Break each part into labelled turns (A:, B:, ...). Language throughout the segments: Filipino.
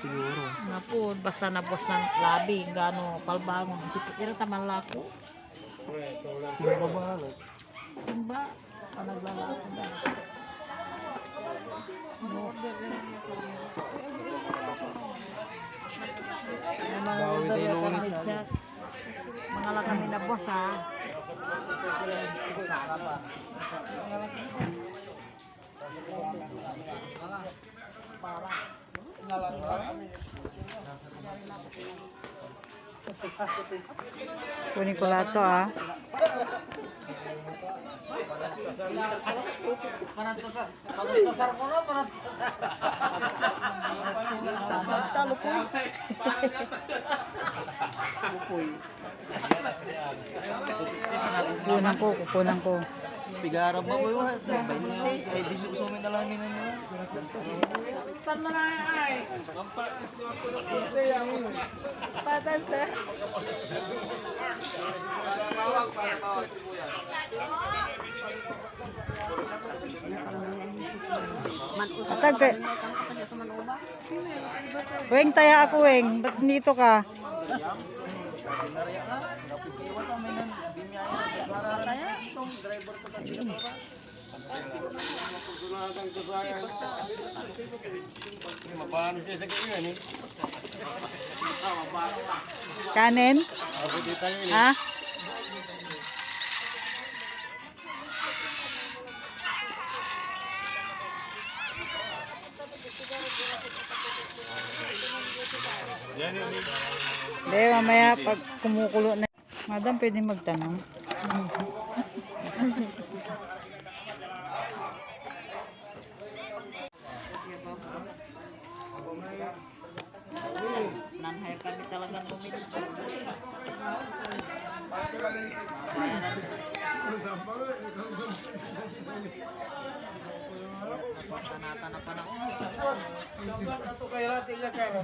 A: Siguro.
B: Napod, basta nabos ng labi, gano, palbangon. Pero taman lako.
A: Sino ba mahalo?
B: Simba, naglalako na. Order na mga order na kami chat. Mga lang kami na boss ha. Kunin ko lahat to ha.
C: Panantasar ko na,
B: Talo po. Kukunan ko.
C: Pigara ba ko yun? Ay, di susumin na lang nila nyo. Tan mo na ay!
B: Patan sir. Atag. Weng, taya ako, Weng. Ba't dito ka? Kanin? Ha? Hindi, mamaya pag kumukulo na. Madam, pwede magtanong. Nanhay kami talagang bumili sa napanata na panahon.
C: Ito kay Rati niya kayo.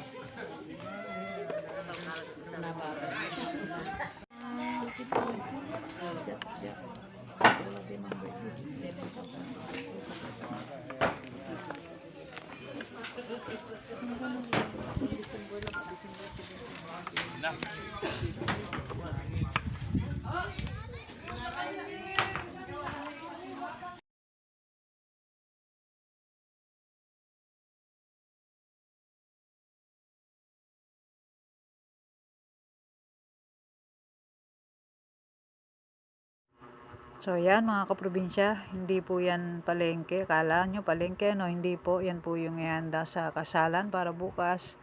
B: So yan mga kaprobinsya, hindi po yan palengke. Kala nyo palengke, no? Hindi po. Yan po yung ihanda sa kasalan para bukas.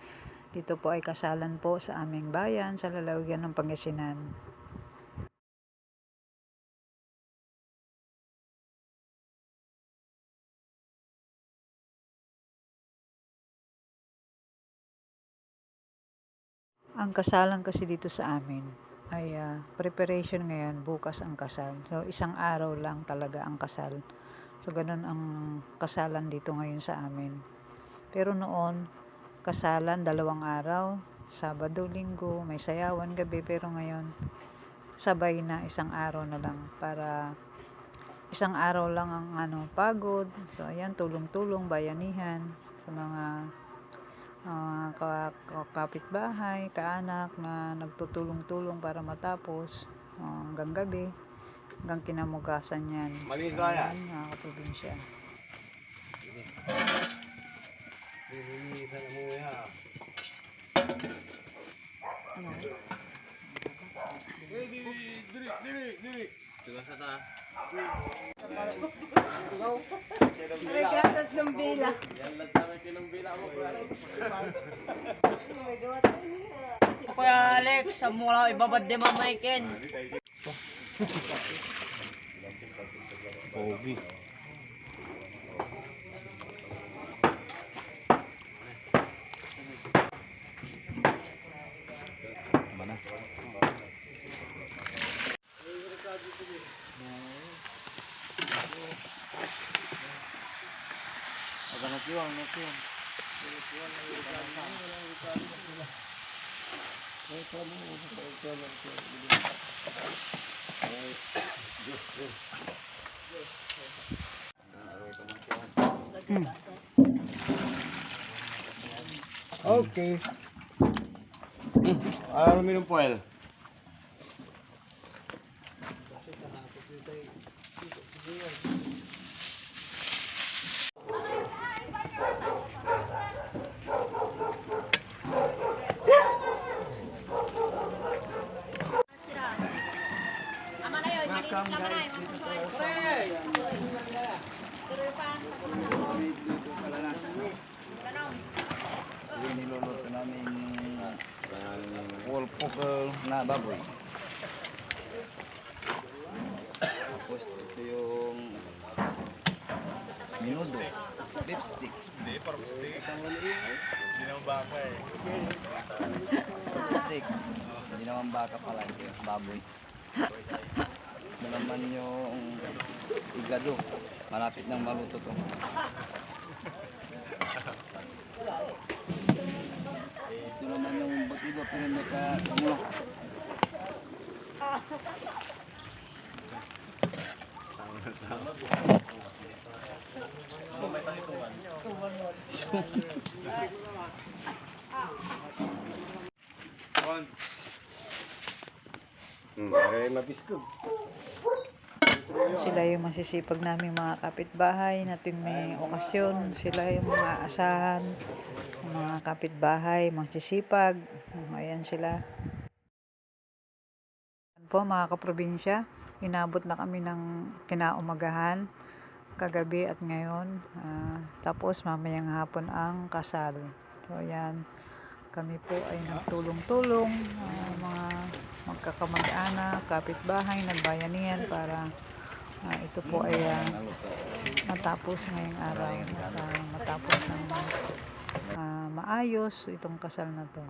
B: Dito po ay kasalan po sa aming bayan, sa lalawigan ng Pangasinan. Ang kasalan kasi dito sa amin ay preparation ngayon, bukas ang kasal. So isang araw lang talaga ang kasal. So ganun ang kasalan dito ngayon sa amin. Pero noon, kasalan 2 araw, Sabado, Linggo, may sayawan gabi, pero ngayon sabay na 1 araw na lang para 1 araw lang ang pagod. So ayan, tulong-tulong, bayanihan sa mga kapitbahay, kaanak na nagtutulong-tulong para matapos hanggang gabi, hanggang kinamugasan yan.
C: Maligaya.
B: Mga kaprobinsya.
C: Diri. Tugas na ta.
D: Regatas ng bila.
C: Yan lang sa amin ng bila mo.
D: Kuya Alex, sa mula ibabad di mamaikin.
A: Pogi. Mana?
C: Agak nakiwang. Yes.
A: Okay.
E: Aluminum foil.
C: Welcome guys dito sa dito sa Lanas. Yung niluluto namin whole poker na baboy. Tapos ito yung minudo, beef stick.
A: Hindi, parang steak. Hindi naman baka eh.
C: Steak. Hindi naman baka pala, ito yung baboy. Ito naman yung igado. Malapit nang maluto to. Ito naman yung batido pero hindi ka tumulak.
E: Ay, mabiskog.
B: Sila yung masisipag naming mga kapitbahay na tuwing may okasyon. Sila yung mga asahan, yung mga kapitbahay, masisipag. Ayan sila. Po mga kaprobinsya, inabot na kami ng kinaumagahan, kagabi at ngayon. Tapos mamayang hapon ang kasal. So ayan, kami po ay nagtulong-tulong, mga magkakamag-anak, kapitbahay, nagbayanihan para ito po ay matapos ngayong araw, matapos ng maayos itong kasal na to.